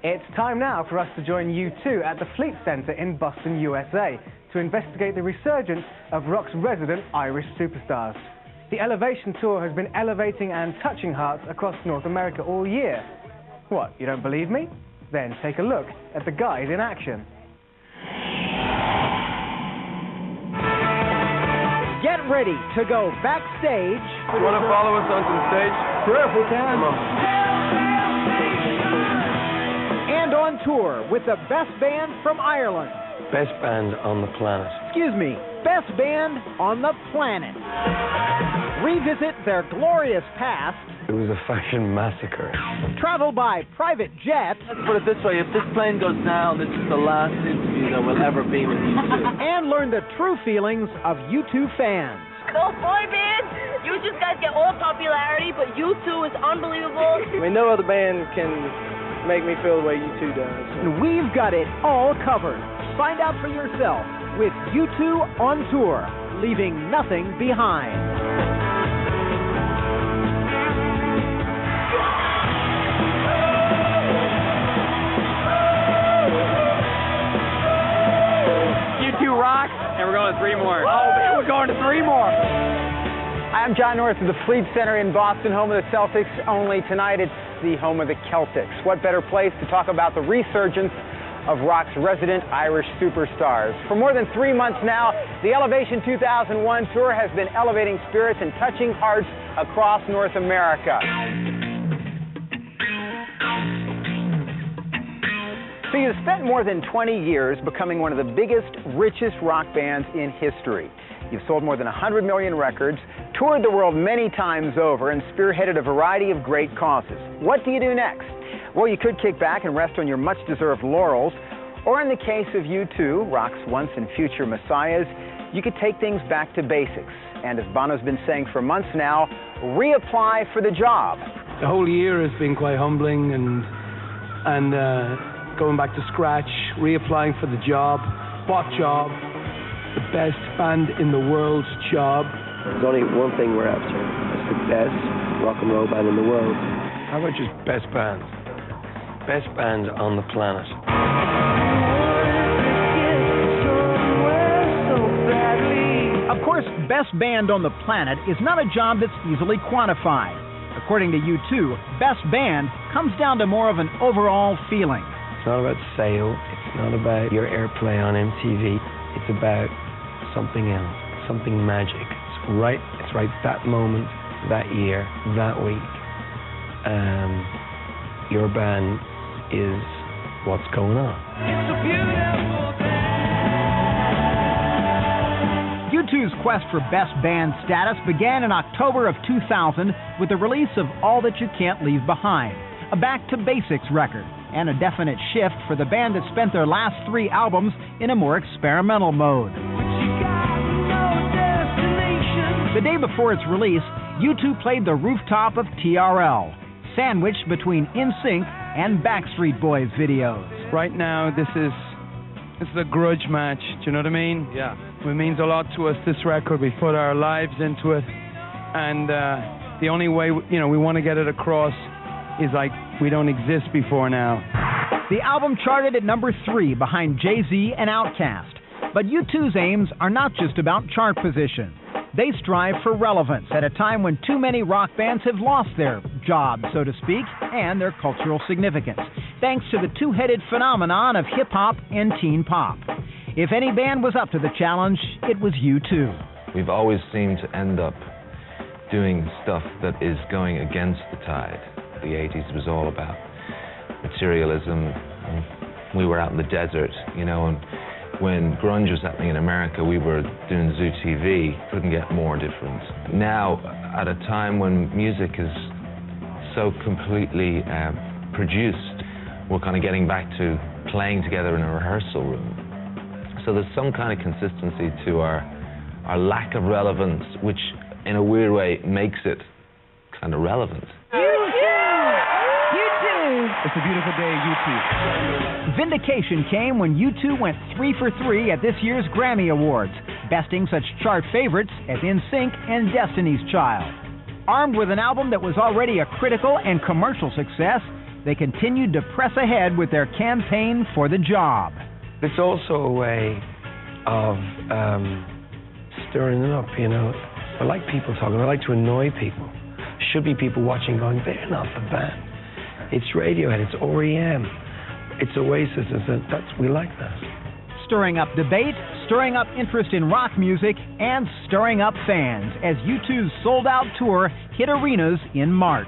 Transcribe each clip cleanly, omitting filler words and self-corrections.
It's time now for us to join U2 at the Fleet Center in Boston, USA, to investigate the resurgence of rock's resident Irish superstars. The Elevation Tour has been elevating and touching hearts across North America all year. What, you don't believe me? Then take a look at the guys in action. Get ready to go backstage. You want to follow us onto the stage? Sure, if we can. Come on. And on tour with the best band from Ireland. Best band on the planet. Excuse me, best band on the planet. Revisit their glorious past. It was a fashion massacre. Travel by private jet. Let's put it this way, if this plane goes down, this is the last interview there will ever be with U2. And learn the true feelings of U2 fans. Cool boy band! You just guys get all popularity, but U2 is unbelievable. I mean, no other band can make me feel the way U2 does. And we've got it all covered. Find out for yourself with U2 on tour, leaving nothing behind. U2 rocks, and we're going to 3 more. Oh, man, we're going to 3 more. I'm John North of the Fleet Center in Boston, home of the Celtics. Only tonight it's the home of the Celtics. What better place to talk about the resurgence of rock's resident Irish superstars. For more than 3 months now, the Elevation 2001 tour has been elevating spirits and touching hearts across North America. So you've spent more than 20 years becoming one of the biggest, richest rock bands in history. You've sold more than 100 million records, toured the world many times over, and spearheaded a variety of great causes. What do you do next? Well, you could kick back and rest on your much-deserved laurels, or in the case of U2, rock's once and future messiahs, you could take things back to basics. And as Bono's been saying for months now, reapply for the job. The whole year has been quite humbling and going back to scratch, reapplying for the job. What job? The best band in the world's job. There's only one thing we're after. It's the best rock and roll band in the world. How about just best band? Best band on the planet. Of course, best band on the planet is not a job that's easily quantified. According to U2, best band comes down to more of an overall feeling. It's not about sale. It's not about your airplay on MTV. It's about something else, something magic. It's right that moment, that year, that week. Your band is what's going on. It's a beautiful day. U2's quest for best band status began in October of 2000 with the release of All That You Can't Leave Behind, a back-to-basics record, and a definite shift for the band that spent their last 3 albums in a more experimental mode. The day before its release, U2 played the rooftop of TRL, sandwiched between NSYNC and Backstreet Boys videos. Right now, this is a grudge match. Do you know what I mean? Yeah. It means a lot to us, this record. We put our lives into it, and the only way we want to get it across is like we don't exist before now. The album charted at number 3 behind Jay-Z and Outkast. But U2's aims are not just about chart position. They strive for relevance at a time when too many rock bands have lost their job, so to speak, and their cultural significance, thanks to the two-headed phenomenon of hip-hop and teen pop. If any band was up to the challenge, it was U2. We've always seemed to end up doing stuff that is going against the tide. The 80s was all about materialism. We were out in the desert, and when grunge was happening in America, we were doing Zoo TV. Couldn't get more different. Now, at a time when music is so completely produced, we're kind of getting back to playing together in a rehearsal room. So there's some kind of consistency to our lack of relevance, which in a weird way makes it kind of relevant. It's a beautiful day, U2. Vindication came when U2 went 3 for 3 at this year's Grammy Awards, besting such chart favorites as NSYNC and Destiny's Child. Armed with an album that was already a critical and commercial success, they continued to press ahead with their campaign for the job. It's also a way of stirring it up, you know. I like people talking. I like to annoy people. Should be people watching going, they're not the band. It's Radiohead, it's REM, it's Oasis, we like that. Stirring up debate, stirring up interest in rock music, and stirring up fans as U2's sold-out tour hit arenas in March.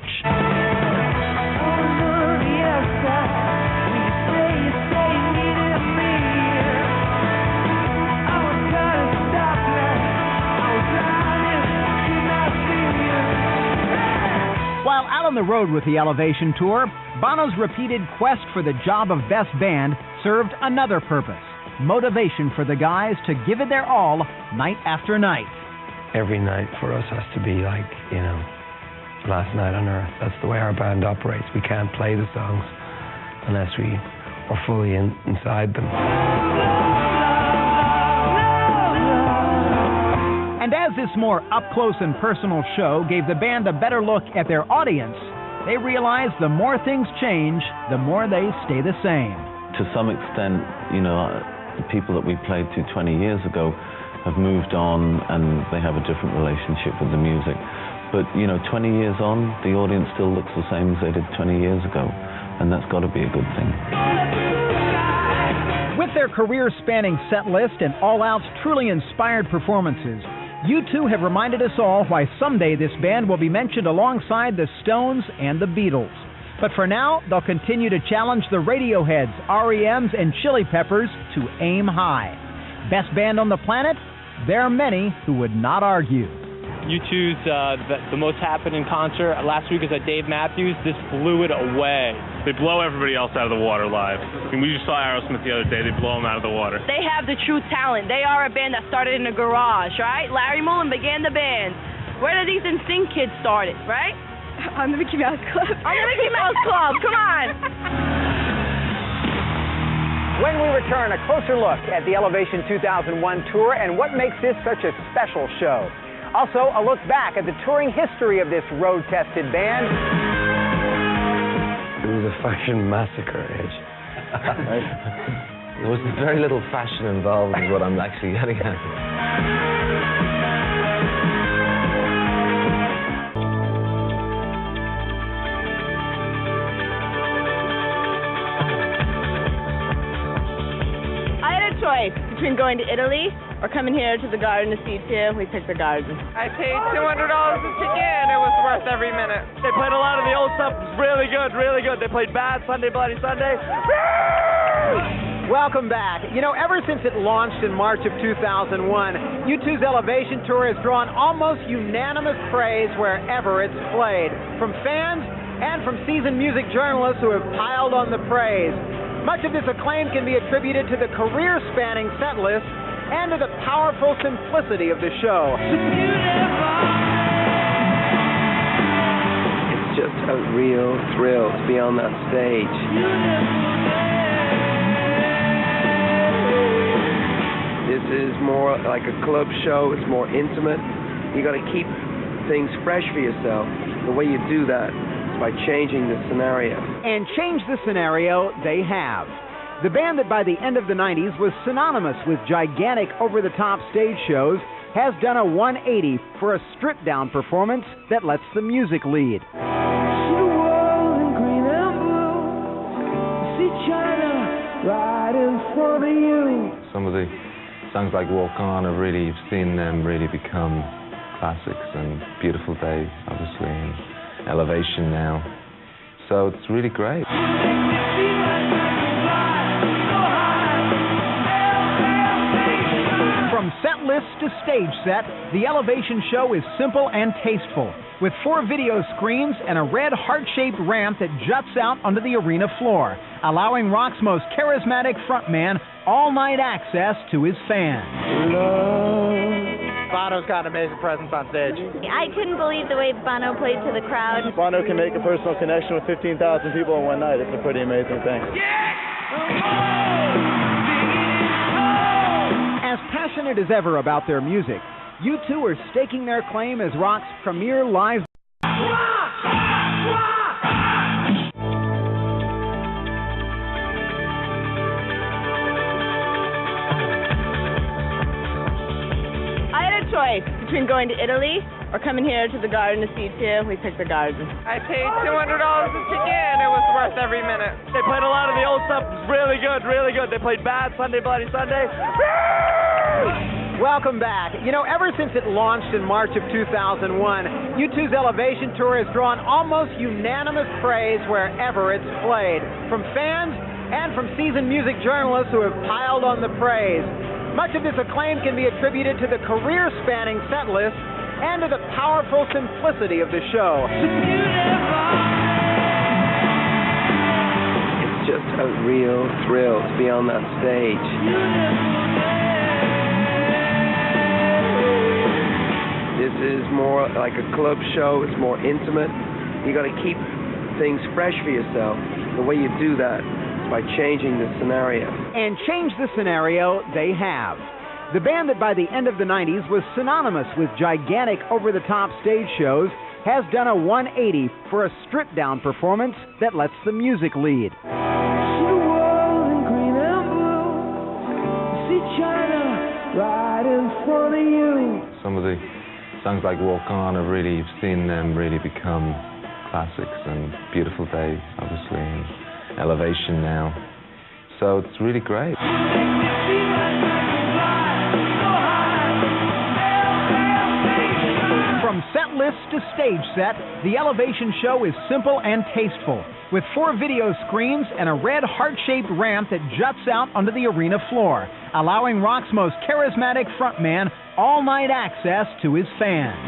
While out on the road with the Elevation Tour, Bono's repeated quest for the job of best band served another purpose: motivation for the guys to give it their all night after night. Every night for us has to be like, you know, last night on Earth. That's the way our band operates. We can't play the songs unless we are fully inside them. And as this more up-close and personal show gave the band a better look at their audience, they realized the more things change, the more they stay the same. To some extent, you know, the people that we played to 20 years ago have moved on and they have a different relationship with the music. But, you know, 20 years on, the audience still looks the same as they did 20 years ago, and that's got to be a good thing. With their career-spanning set list and all-out, truly inspired performances, U2 have reminded us all why someday this band will be mentioned alongside the Stones and the Beatles. But for now, they'll continue to challenge the Radioheads, REMs, and Chili Peppers to aim high. Best band on the planet? There are many who would not argue. U2's the most happening concert last week was at Dave Matthews. This blew it away. They blow everybody else out of the water live. I mean, we just saw Aerosmith the other day. They blow them out of the water. They have the true talent. They are a band that started in a garage, right? Larry Mullen began the band. Where did these NSYNC kids started, right? On the Mickey Mouse Club. On the Mickey Mouse Club, come on. When we return, a closer look at the Elevation 2001 tour and what makes this such a special show. Also, a look back at the touring history of this road-tested band. It was a fashion massacre, Edge. There was very little fashion involved is what I'm actually getting at. I had a choice between going to Italy or coming here to the Garden to see two. We picked the Garden. I paid $200 a ticket and it was worth every minute. They played a lot of the old stuff. Really good, really good. They played Bad, Sunday Bloody Sunday. Welcome back. You know, ever since it launched in March of 2001, U2's Elevation Tour has drawn almost unanimous praise wherever it's played, from fans and from seasoned music journalists who have piled on the praise. Much of this acclaim can be attributed to the career-spanning set list and to the powerful simplicity of the show. It's just a real thrill to be on that stage. This is more like a club show. It's more intimate. You got to keep things fresh for yourself. The way you do that is by changing the scenario. And change the scenario they have. The band that by the end of the 90s was synonymous with gigantic over-the-top stage shows has done a 180 for a stripped-down performance that lets the music lead. Some of the songs like Walk On have really, you've seen them really become classics, and Beautiful Day, obviously, and Elevation now. So it's really great. From set list to stage set, the Elevation show is simple and tasteful, with 4 video screens and a red heart-shaped ramp that juts out onto the arena floor, allowing rock's most charismatic frontman all-night access to his fans. Bono's got an amazing presence on stage. I couldn't believe the way Bono played to the crowd. Bono can make a personal connection with 15,000 people in one night. It's a pretty amazing thing. As passionate as ever about their music, U2 are staking their claim as rock's premier live. between going to Italy or coming here to the Garden to see you. We picked the Garden. I paid $200 a ticket, and it was worth every minute. They played a lot of the old stuff. Really good, really good. They played Bad Sunday, Bloody Sunday. Welcome back. You know, ever since it launched in March of 2001, U2's Elevation Tour has drawn almost unanimous praise wherever it's played, from fans and from seasoned music journalists who have piled on the praise. Much of this acclaim can be attributed to the career-spanning set list and to the powerful simplicity of the show. It's just a real thrill to be on that stage. This is more like a club show. It's more intimate. You got to keep things fresh for yourself. The way you do that is by changing the scenario. And change the scenario they have. The band that by the end of the 90s was synonymous with gigantic over-the-top stage shows has done a 180 for a stripped-down performance that lets the music lead. Some of the songs like Walk On have really, you've seen them really become classics, and Beautiful Days, obviously, and Elevation now. So it's really great. From set list to stage set, the Elevation show is simple and tasteful, with 4 video screens and a red heart-shaped ramp that juts out onto the arena floor, allowing rock's most charismatic frontman all-night access to his fans.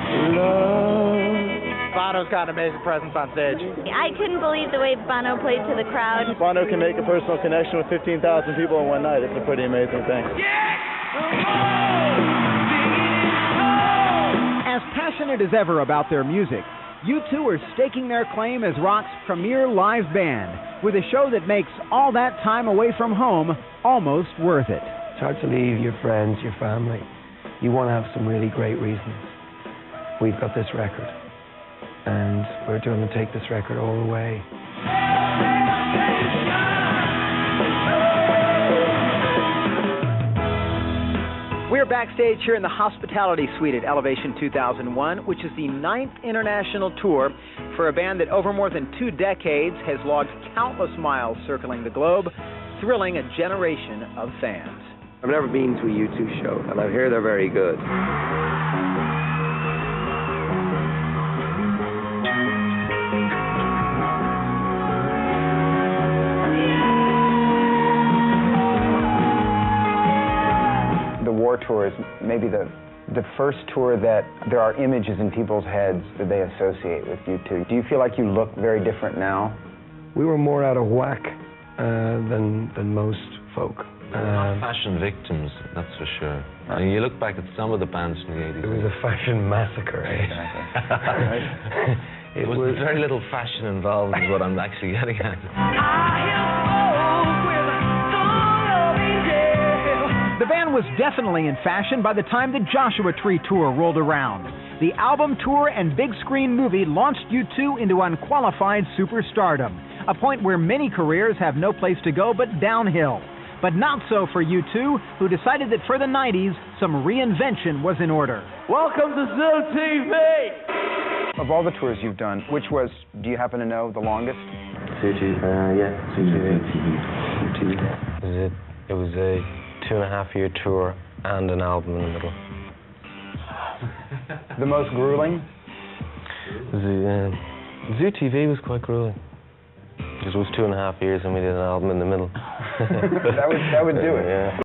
Bono's got an amazing presence on stage. I couldn't believe the way Bono played to the crowd. Bono can make a personal connection with 15,000 people in one night. It's a pretty amazing thing. As passionate as ever about their music, U2 are staking their claim as rock's premier live band, with a show that makes all that time away from home almost worth it. It's hard to leave your friends, your family. You want to have some really great reasons. We've got this record, and we're going to take this record all the way. We're backstage here in the Hospitality Suite at Elevation 2001, which is the 9th international tour for a band that over more than 2 decades has logged countless miles circling the globe, thrilling a generation of fans. I've never been to a U2 show, and I hear they're very good. The War Tour is maybe the first tour that there are images in people's heads that they associate with U2. Do you feel like you look very different now? We were more out of whack than most folk. Fashion victims, that's for sure. I mean, you look back at some of the bands from the 80s. It was a fashion massacre, eh? It was very little fashion involved is what I'm actually getting at. The band was definitely in fashion by the time the Joshua Tree Tour rolled around. The album tour and big screen movie launched U2 into unqualified superstardom, a point where many careers have no place to go but downhill. But not so for U2, who decided that for the 90s, some reinvention was in order. Welcome to Zoo TV! Of all the tours you've done, which was, do you happen to know, the longest? Zoo TV. It was a 2.5-year tour and an album in the middle. The most grueling? Zoo TV was quite grueling. Because it was 2.5 years and we did an album in the middle. that would do it. Yeah.